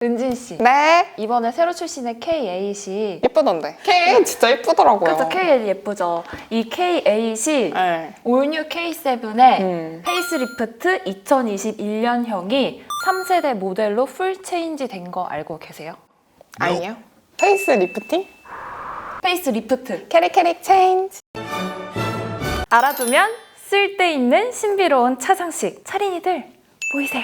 은진 씨, 네. 이번에 새로 출시된 K8이 예쁘던데. K 진짜 예쁘더라고요. 그쵸, K8 예쁘죠. 이 K8이 네. 올뉴 K7의 음. 페이스리프트 2021년형이 3세대 모델로 풀 체인지 된 거 알고 계세요? 아니요. 페이스 리프팅? 페이스리프트 캐릭 체인지. 알아두면 쓸데있는 신비로운 차상식 차린이들 보이세요.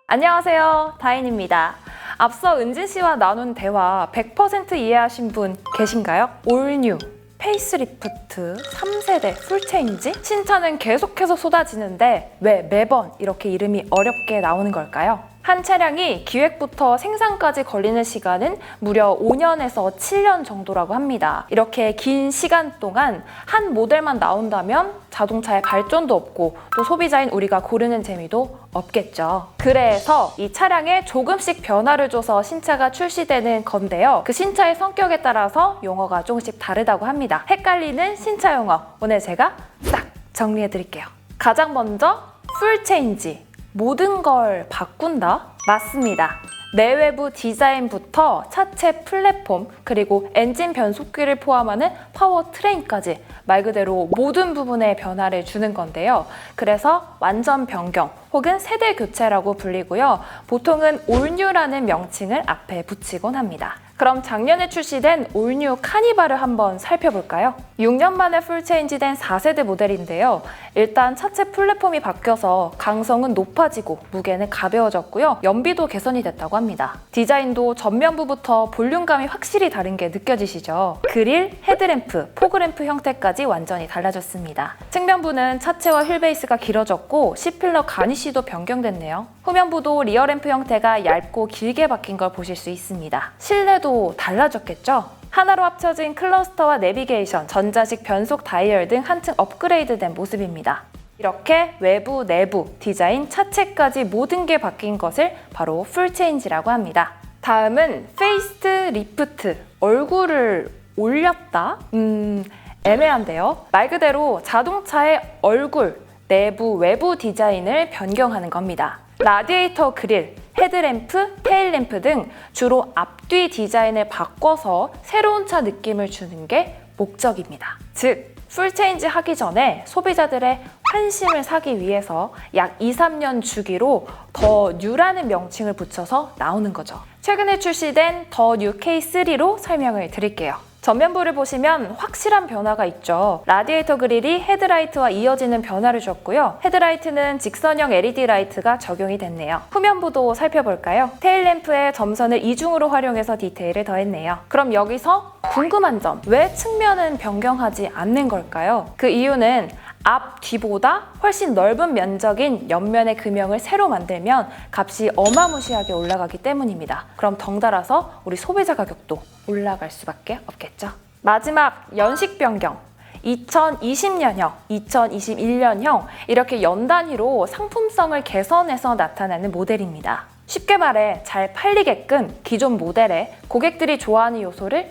안녕하세요, 다인입니다. 앞서 은진 씨와 나눈 대화 100% 이해하신 분 계신가요? 올뉴 페이스리프트 3세대 풀체인지? 신차는 계속해서 쏟아지는데 왜 매번 이렇게 이름이 어렵게 나오는 걸까요? 한 차량이 기획부터 생산까지 걸리는 시간은 무려 5년에서 7년 정도라고 합니다. 이렇게 긴 시간 동안 한 모델만 나온다면 자동차의 발전도 없고 또 소비자인 우리가 고르는 재미도 없겠죠. 그래서 이 차량에 조금씩 변화를 줘서 신차가 출시되는 건데요. 그 신차의 성격에 따라서 용어가 조금씩 다르다고 합니다. 헷갈리는 신차 용어 오늘 제가 싹 정리해 드릴게요. 가장 먼저 풀 체인지. 모든 걸 바꾼다? 맞습니다. 내외부 디자인부터 차체 플랫폼 그리고 엔진 변속기를 포함하는 파워트레인까지 말 그대로 모든 부분에 변화를 주는 건데요. 그래서 완전 변경 혹은 세대 교체라고 불리고요. 보통은 올뉴라는 명칭을 앞에 붙이곤 합니다. 그럼 작년에 출시된 올뉴 카니발을 한번 살펴볼까요? 6년 만에 풀체인지된 4세대 모델인데요. 일단 차체 플랫폼이 바뀌어서 강성은 높아지고 무게는 가벼워졌고요. 연비도 개선이 됐다고 합니다. 디자인도 전면부부터 볼륨감이 확실히 다른 게 느껴지시죠? 그릴, 헤드램프, 포그램프 형태까지 완전히 달라졌습니다. 측면부는 차체와 휠베이스가 길어졌고 C필러 가니쉬도 변경됐네요. 후면부도 리어램프 형태가 얇고 길게 바뀐 걸 보실 수 있습니다. 실내도 달라졌겠죠? 하나로 합쳐진 클러스터와 내비게이션, 전자식 변속 다이얼 등 한층 업그레이드된 모습입니다. 이렇게 외부, 내부, 디자인, 차체까지 모든 게 바뀐 것을 바로 풀체인지라고 합니다. 다음은 페이스 리프트, 얼굴을 올렸다? 애매한데요. 말 그대로 자동차의 얼굴, 내부, 외부 디자인을 변경하는 겁니다. 라디에이터 그릴, 헤드램프, 테일램프 등 주로 앞뒤 디자인을 바꿔서 새로운 차 느낌을 주는 게 목적입니다. 즉, 풀체인지 하기 전에 소비자들의 환심을 사기 위해서 약 2-3년 주기로 더 뉴라는 명칭을 붙여서 나오는 거죠. 최근에 출시된 더 뉴 K3로 설명을 드릴게요. 전면부를 보시면 확실한 변화가 있죠. 라디에이터 그릴이 헤드라이트와 이어지는 변화를 줬고요. 헤드라이트는 직선형 LED 라이트가 적용이 됐네요. 후면부도 살펴볼까요? 테일램프의 점선을 이중으로 활용해서 디테일을 더했네요. 그럼 여기서 궁금한 점, 왜 측면은 변경하지 않는 걸까요? 그 이유는 앞, 뒤보다 훨씬 넓은 면적인 옆면의 금형을 새로 만들면 값이 어마무시하게 올라가기 때문입니다. 그럼 덩달아서 우리 소비자 가격도 올라갈 수밖에 없겠죠. 마지막 연식 변경. 2020년형, 2021년형 이렇게 연 단위로 상품성을 개선해서 나타나는 모델입니다. 쉽게 말해 잘 팔리게끔 기존 모델에 고객들이 좋아하는 요소를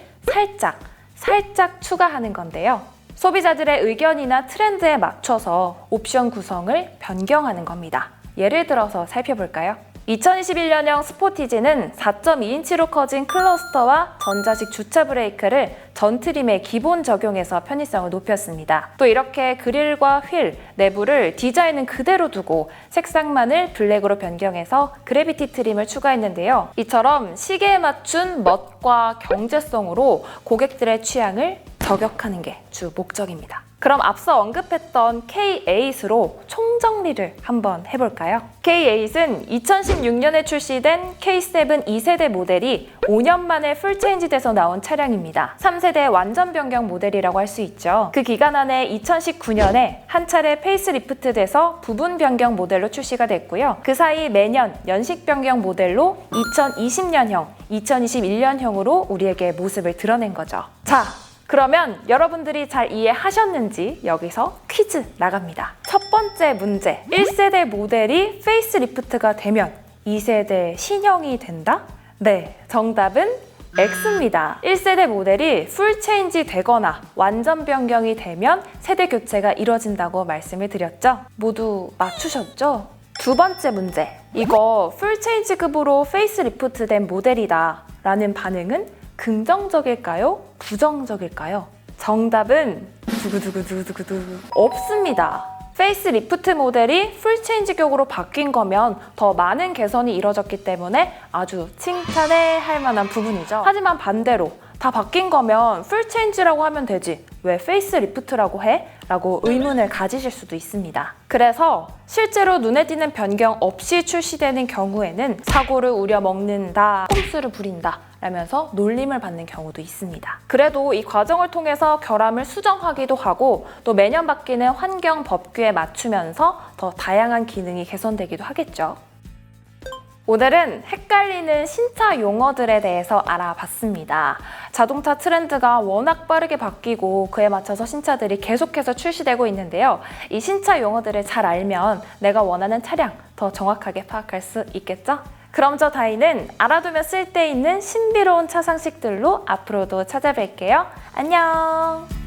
살짝 추가하는 건데요. 소비자들의 의견이나 트렌드에 맞춰서 옵션 구성을 변경하는 겁니다. 예를 들어서 살펴볼까요? 2021년형 스포티지는 4.2인치로 커진 클러스터와 전자식 주차 브레이크를 전 트림에 기본 적용해서 편의성을 높였습니다. 또 이렇게 그릴과 휠, 내부를 디자인은 그대로 두고 색상만을 블랙으로 변경해서 그래비티 트림을 추가했는데요. 이처럼 시계에 맞춘 멋과 경제성으로 고객들의 취향을 저격하는 게 주 목적입니다. 그럼 앞서 언급했던 K8으로 총정리를 한번 해볼까요? K8은 2016년에 출시된 K7 2세대 모델이 5년 만에 풀체인지 돼서 나온 차량입니다. 3세대 완전 변경 모델이라고 할 수 있죠. 그 기간 안에 2019년에 한 차례 페이스리프트 돼서 부분 변경 모델로 출시가 됐고요. 그 사이 매년 연식 변경 모델로 2020년형, 2021년형으로 우리에게 모습을 드러낸 거죠. 자, 그러면 여러분들이 잘 이해하셨는지 여기서 퀴즈 나갑니다. 첫 번째 문제, 1세대 모델이 페이스리프트가 되면 2세대 신형이 된다? 네, 정답은 X입니다. 1세대 모델이 풀체인지 되거나 완전 변경이 되면 세대 교체가 이뤄진다고 말씀을 드렸죠? 모두 맞추셨죠? 두 번째 문제. 이거 풀체인지급으로 페이스리프트 된 모델이다 라는 반응은 긍정적일까요? 부정적일까요? 정답은 두구두구두구두구 없습니다. 페이스리프트 모델이 풀체인지격으로 바뀐 거면 더 많은 개선이 이뤄졌기 때문에 아주 칭찬해 할 만한 부분이죠. 하지만 반대로 다 바뀐 거면 풀체인지라고 하면 되지 왜 페이스리프트라고 해? 라고 의문을 가지실 수도 있습니다. 그래서 실제로 눈에 띄는 변경 없이 출시되는 경우에는 사고를 우려먹는다, 꼼수를 부린다 라면서 놀림을 받는 경우도 있습니다. 그래도 이 과정을 통해서 결함을 수정하기도 하고 또 매년 바뀌는 환경 법규에 맞추면서 더 다양한 기능이 개선되기도 하겠죠. 오늘은 헷갈리는 신차 용어들에 대해서 알아봤습니다. 자동차 트렌드가 워낙 빠르게 바뀌고 그에 맞춰서 신차들이 계속해서 출시되고 있는데요. 이 신차 용어들을 잘 알면 내가 원하는 차량 더 정확하게 파악할 수 있겠죠? 그럼 저 다이는 알아두면 쓸데있는 신비로운 차 상식들로 앞으로도 찾아뵐게요. 안녕!